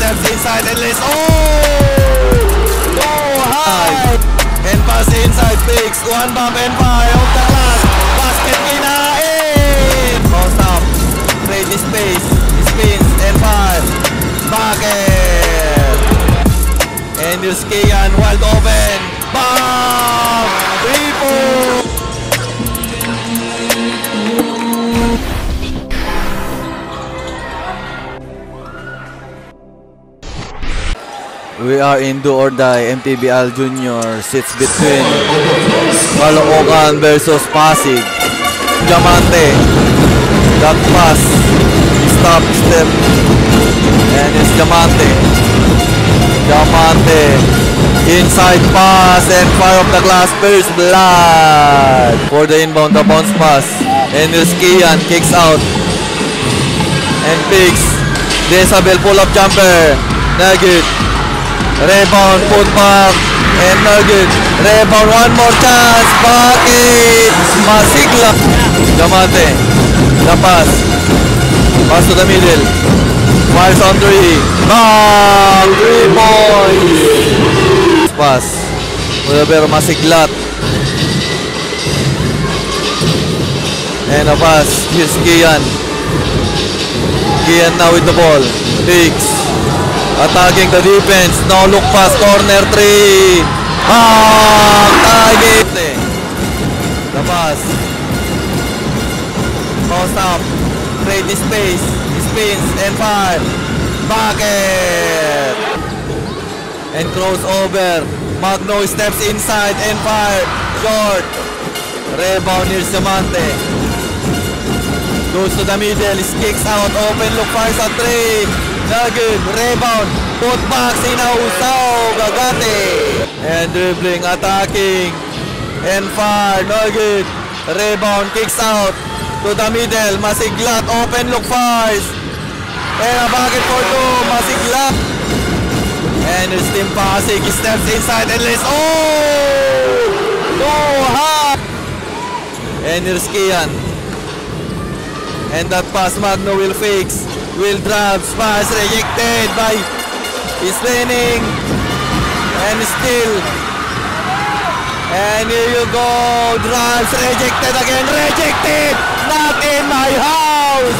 steps inside and lays. Oh! Go high! And pass inside, Pigs. One bump and fire off the glass. Basket kinain! Post up. Trade the space. Spins and fire. Bucket! And here's Kian, wide open. Bam! 3-4! We are in Do or Die. MPBL Junior sits between Caloocan versus Pasig. Diamante, that pass, stop, step, and it's Diamante. Diamante, inside pass and fire of the glass, first blood for the inbound, the bounce pass, and there's Kian, kicks out, and Pigs, Desabel pull-up jumper, Nugget. Rebound, put back, and Nugget. Rebound, one more chance. Bucket! Masigla. Diamante. The pass. Pass to the middle. Fires on 3. Bang! 3 points. Pass. Pero masiglat. And a pass. Here's Kian. Kian now with the ball. Pigs. Attacking the defense. No look pass. Corner 3. Target. The pass. Post up. Trade the space. Spins and fire. Bucket. And crossover. Magno steps inside and fire. Short. Rebound near Diamante. Goes to the middle. Kicks out. Open look. Fires at 3. Nugget, rebound, put back, Sinausaw, Gagate. And dribbling, attacking, and fire, Nugget, rebound, kicks out, to the middle, Masiglat, open look, fires. And a bucket for 2, Masiglat. And there's Team Pasig, he steps inside and lays, oh! Go high! And here's Kian. And that pass, Magno will fix. Will drives, pass rejected by Slanning, and still, and here you go, drives rejected again, rejected, not in my house,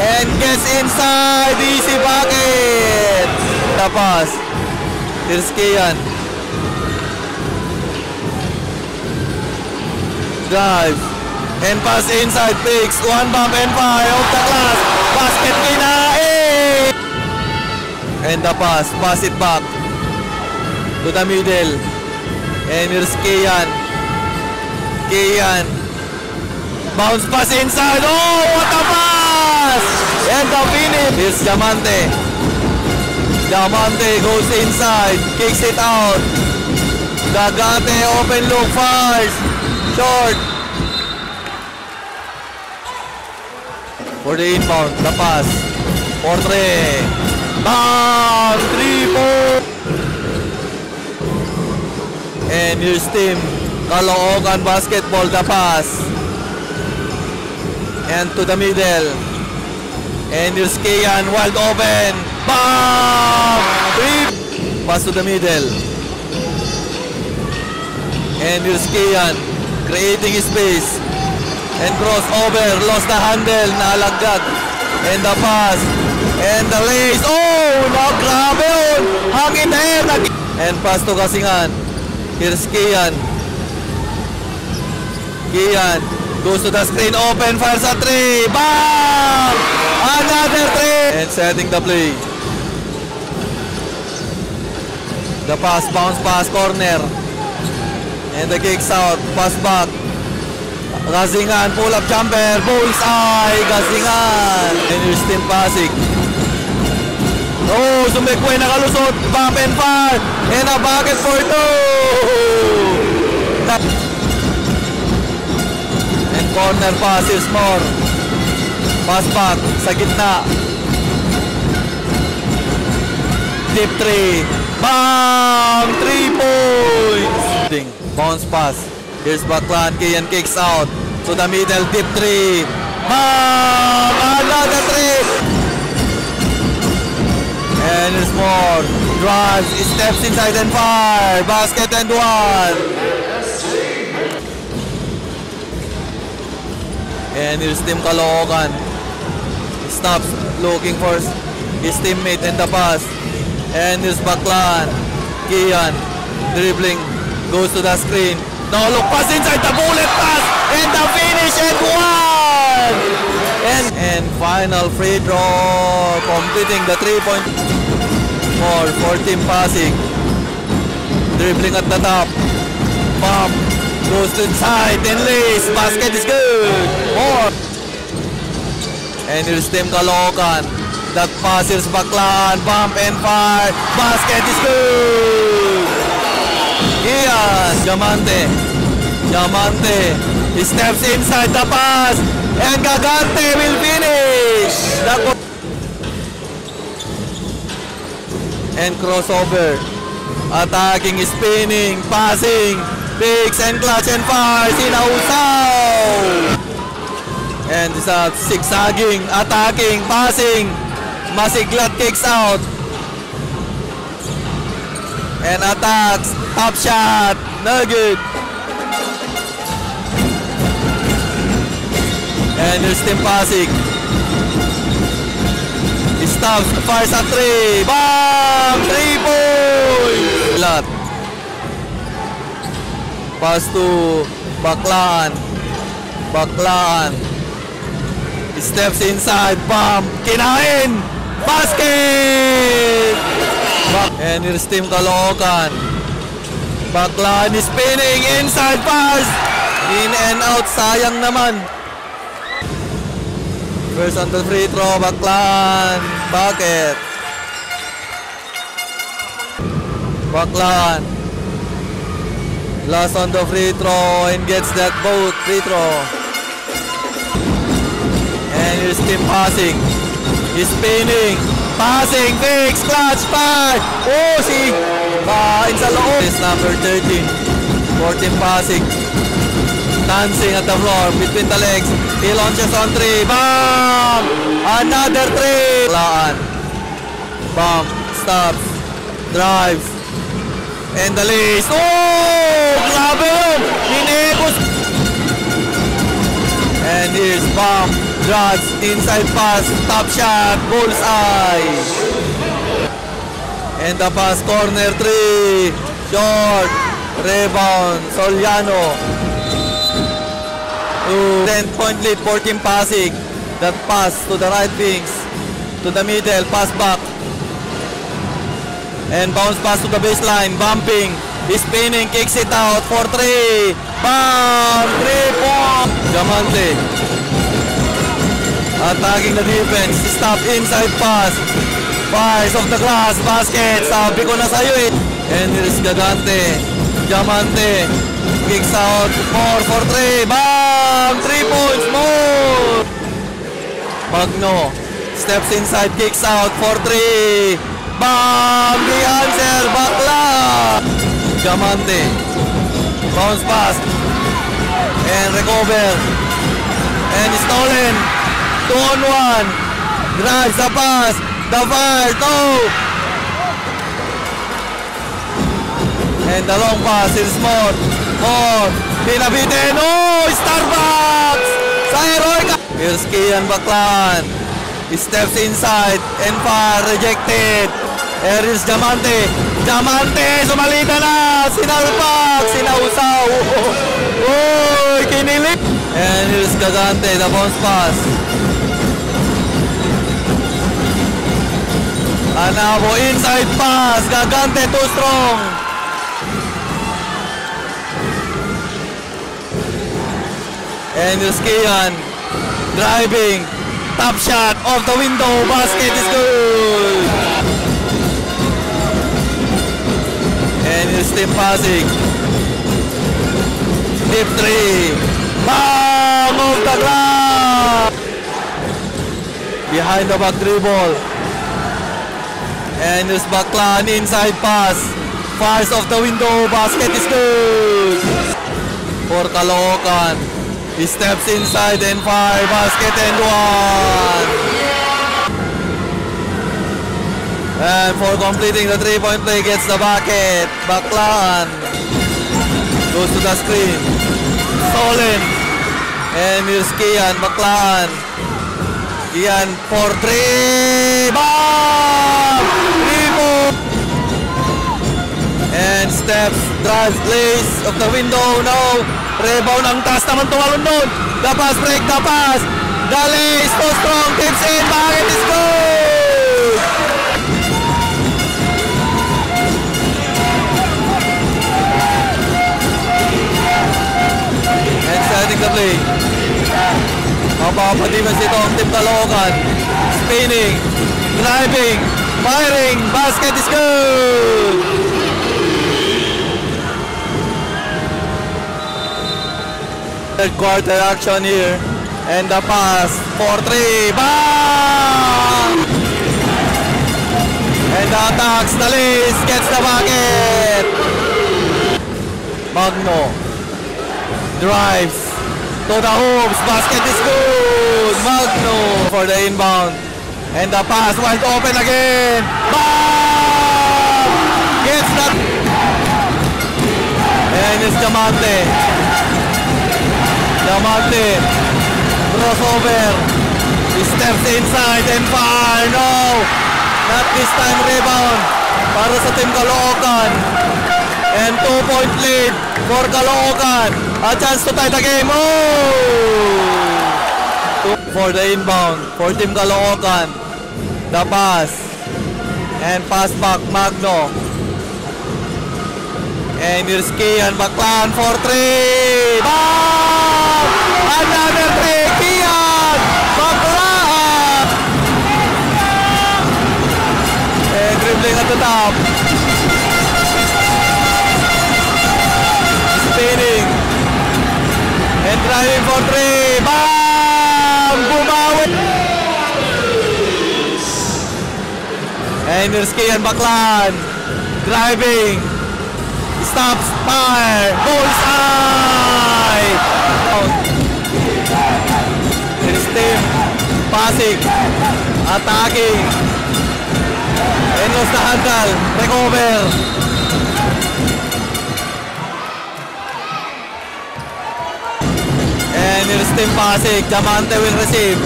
and gets inside, easy bucket. The pass, here's Kian, drive. And pass inside, Pigs. One bump and fire off the glass. Basket kinain. And the pass it back to the middle. And here's Kian. Kian. Bounce pass inside. Oh, what a pass! And the finish. Here's Diamante. Diamante goes inside. Kicks it out. Gagate, open look, fires. Short. For the inbound, the pass, for 3, bang, 3-4. And here's Team Caloocan basketball, the pass, and to the middle, and here's Kian, wide open, bang, 3, pass to the middle, and here's Kian, creating space. And crossover, lost the handle, nalagad. And the pass, and the lace. Oh, no, grabe yun. Hang in the air. And pass to Kasingan. Here's Kian. Kian goes to the screen, open, fires at 3. Bang! Another 3. And setting the play. The pass, bounce pass, corner. And the kicks out, pass back. Kasingan, pull-up jumper, bullseye, Kasingan. And here's Team Pasig. Oh, Sumekwe nakalusot, bump and fire, and a bucket for 2. And corner pass is more. Pass back, sa gitna. Deep 3. Bang! 3 points! Bounce pass. Here's Baklan, Kian kicks out to the middle, deep 3. Bam! Another 3. drives, steps inside and fire. Basket and one. And here's Team Caloocan. Stops looking for his teammate and the pass. And here's Baclan. Kian dribbling, goes to the screen. No look pass inside, the bullet pass and the finish and one. And final free throw, completing the 3-point for Team Pasig. Dribbling at the top. Bump. Goes to inside and lays. Basket is good. More. And here's Team Caloocan. That pass is Baclan. Bump and fire. Basket is good. Ian. Diamante. He steps inside the pass. And Gagante will finish. And crossover. Attacking, spinning, passing. Picks and clutch and fires. Sinausaw. And it's a zigzagging, attacking, passing. Masiglat kicks out. And attacks. Top shot. No good. And there's Team Pasig. He stops. Fires at 3. Bam! 3 points! Lot. Pass to Baclan. He steps inside. Bam! Kinain! Basket! And here's Team Caloocan. Baclan is spinning inside pass. In and out. Sayang naman. First on the free throw. Baclan. Bucket. Baclan. Last on the free throw and gets that both free throw. And here's Team Pasig. He's spinning. Passing. Fix. Clutch. Fire. Oh, see. Sa loob. It's number 13 for Team Pasig. Dancing at the floor between the legs. He launches on 3. Bam! Another 3. Bam. Stops. Drives. And the lace. Oh! Grabe yun! Hinekos! And here's Bam. Drives. Inside pass. Top shot. Bullseye. And the pass. Corner 3. Short. Rebound. Soliano. 10-point lead for Team Pasig. That pass to the right wings. To the middle. Pass back. And bounce pass to the baseline. Bumping. Spinning. Kicks it out for 3. Bam! 3 points. Diamante. Attacking the defense. Stop inside pass. Fires off the glass. Basket. Sabi ko na sa'yo eh. And here's Gagante. Diamante. Kicks out. 4 for 3. Bam! 3 points. More. Magno. Steps inside. Kicks out for 3. Bam! The answer, Baclan! Diamante. Bounce pass. And recover. And stolen. 2-on-1. Drives the pass. The fire. No! And the long pass is more. Pinabitin. Oh! Starbucks! Sa Heroica. Here's Kian Baclan. He steps inside and far rejected. Here is Diamante. Sumalita na. Sinalpak. Sinausaw. Oh, kinilig. And here's Gagante. The bounce pass. Anabo inside pass. Gagante too strong. And here's Kian. Driving. Top shot off the window. Basket is good. And here's Team Pasig. Deep 3. Bam! Off the ground. Behind the back dribble. And here's Baclan. Inside pass. Fires off the window. Basket is good. For Caloocan. He steps inside and fire. Basket and one. And for completing the 3-point play, gets the bucket. Baclaan. Goes to the screen. Stolen. And here's Kian. Baclaan. Kian for 3. Bam! Rebound. And steps, drives, lays of the window. No. Rebound ang taas naman tumalon doon. The pass, break the pass. The lays, so strong. Tips in. Bucket is good. And starting the play. Mapapadimas ito ang Team Caloocan. Spinning, driving, firing. Basket is good. Third quarter action here. And the pass for 3. Bang! And the attacks, the Lays gets the bucket. Magno drives to the hoops. Basket is good. Magno for the inbound. And the pass wide open again. Bang! Gets that. And it's Diamante. Diamante. Crossover. He steps inside and fire. No! Not this time. Rebound para sa Team Caloocan. And 2-point lead for Caloocan. A chance to tie the game. Oh! For the inbound for Team Caloocan. The pass. And pass back Magno. And here's Kian. Baclaan for 3. Bam! Another 3. Kian! Baclaan! And dribbling at the top. Spinning. And driving for 3. Bam! Bumawi! And here's Kian Baclaan. Driving. Stops, fire, bullseye! Here's Tim, passing, attacking, and lost the handle, recover. And here's Tim passing, Diamante will receive.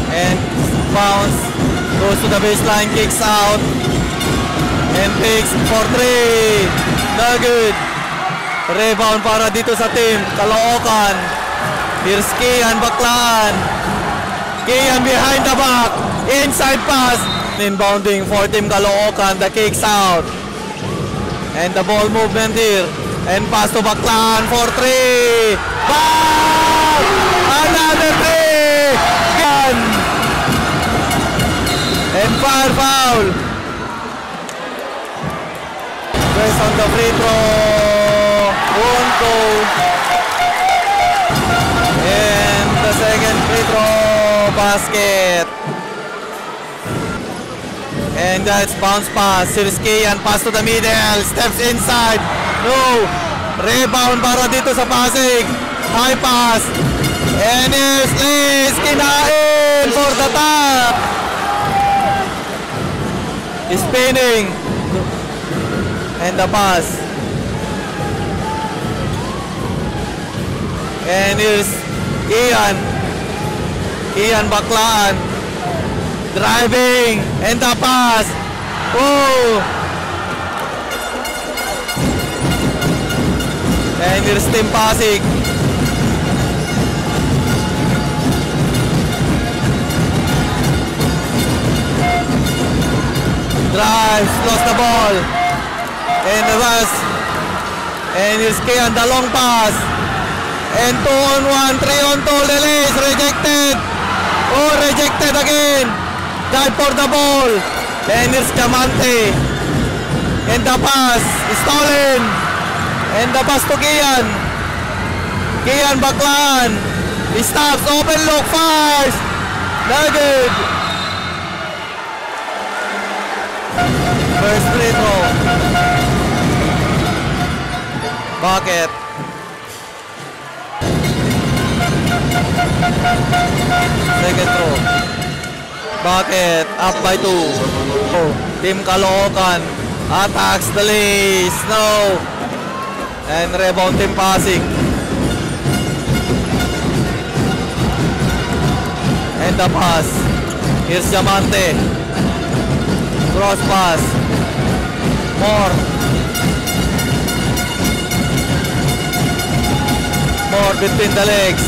And bounce, goes to the baseline, kicks out. And takes for 3. No good. Rebound para dito sa Team Caloocan. Here's Kian Baclaan. Kian behind the back. Inside pass. Inbounding for Team Caloocan. The kicks out. And the ball movement here. And pass to Baclaan for 3. Bam! Another 3. Kian. And foul. Press on the free throw. 1-2. And the second free throw basket. And that's bounce pass. Here's Kian, pass to the middle. Steps inside. No. Rebound para dito sa Pasig. High pass. And here's Liz. Kinain for the top. Spinning. And the pass. And here's Kian. Kian Baclaan. Driving. And the pass. Oh! And here's Team Pasig. Drives. Lost the ball. And the pass. And here's Kian, the long pass. And 2-on-1, 3-on-2, release, rejected. Oh, rejected again. Dive for the ball. And here's Diamante. And the pass, stolen. And the pass to Kian. Kian Baclaan. He stops, open look, fires. Not good. First free throw. Bucket. Second throw. Bucket up by 2. Team Caloocan attacks the lace. No. And rebound Team Pasig. And the pass. Here's Diamante. Cross pass. More between the legs.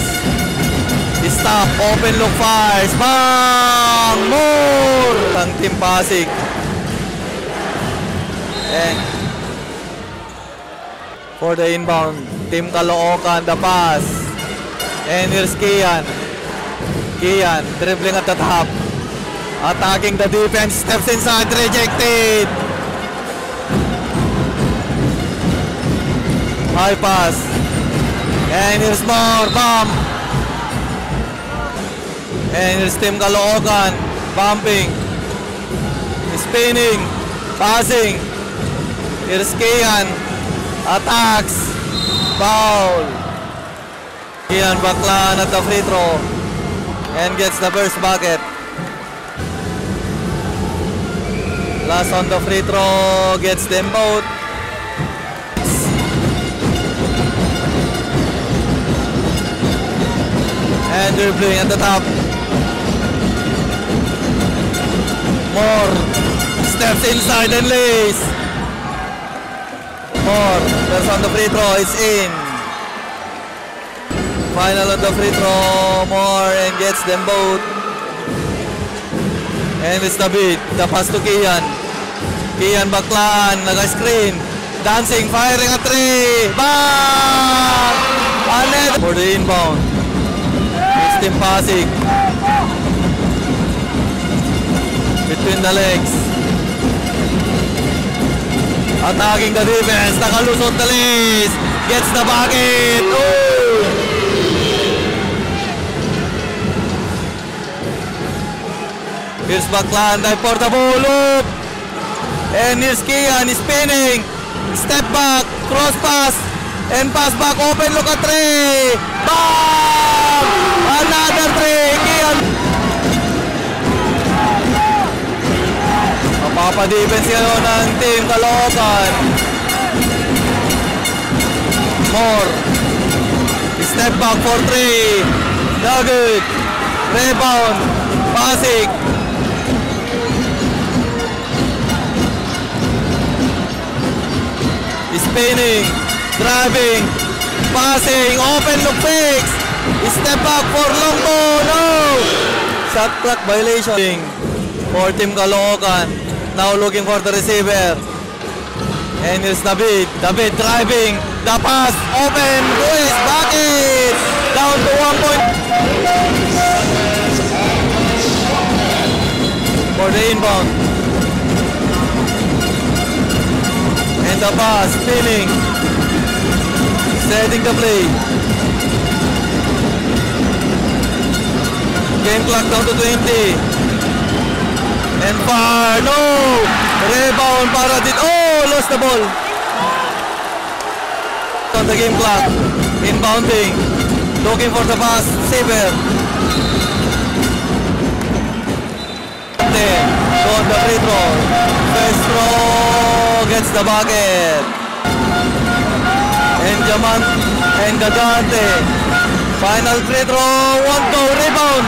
Stop. Open look fires. Bang! More! Ang Team Pasig. And for the inbound, Team Caloocan, the pass. And here's Kian. Kian dribbling at the top. Attacking the defense. Steps inside. Rejected. High pass. And here's more. Bump. And here's Team Caloocan. Bumping. Spinning. Passing. Here's Kian. Attacks. Foul. Kian Baclan at the free throw. And gets the first bucket. Last on the free throw. Gets them both. And dribbling at the top. More. Steps inside and lays. More. There's on the free throw. It's in. Final on the free throw. More and gets them both. And it's the beat. The pass to Kian. Kian Baclan. Naka-screen. Dancing. Firing a 3. Bang! Another. For the inbound. It's Team Pasig. Between the legs. Attacking the defense. Nakalusot the lace. Gets the bucket. Oh! Here's Baclan. Dive for the ball. Loop. And here's Kian. Spinning. Step back. Cross pass. And pass back. Open look at 3. Bam! Another 3. Kian. Mapapa-defense yun ng Team Caloocan. More. Step back for 3. No good. Rebound. Pasig. Spinning. Driving. Passing. Open look fix. Step back for long ball. No. Shot clock violation for Team Caloocan. Now looking for the receiver. And here's David. David driving. The pass. Open. Ruiz. Bucket. Down to 1 point. For the inbound. And the pass. Spinning. Setting the play. Game clock down to 20. And far, no! Rebound para dito. Oh, lost the ball. On the game clock. Inbounding. Looking for the pass. Saver. On the free throw. First throw gets the bucket. And Diamante and Gagante. Final free throw. 1-2 rebound.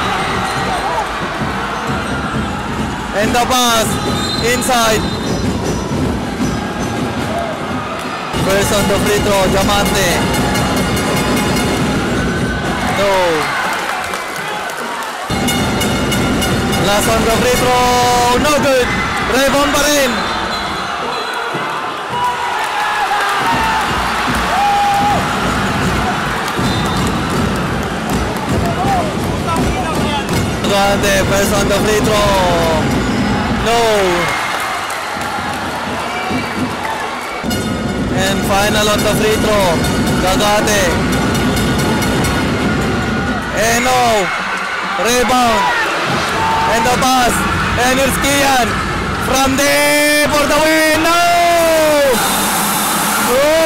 And the pass inside. First on the free throw, Diamante. No. Last on the free throw, no good. Rebound pa rin. Gagante, first on the free throw. No. And final on the free throw. Gagate. And no. Rebound. And the pass. And here's Kian. From there for the win. No. Oh.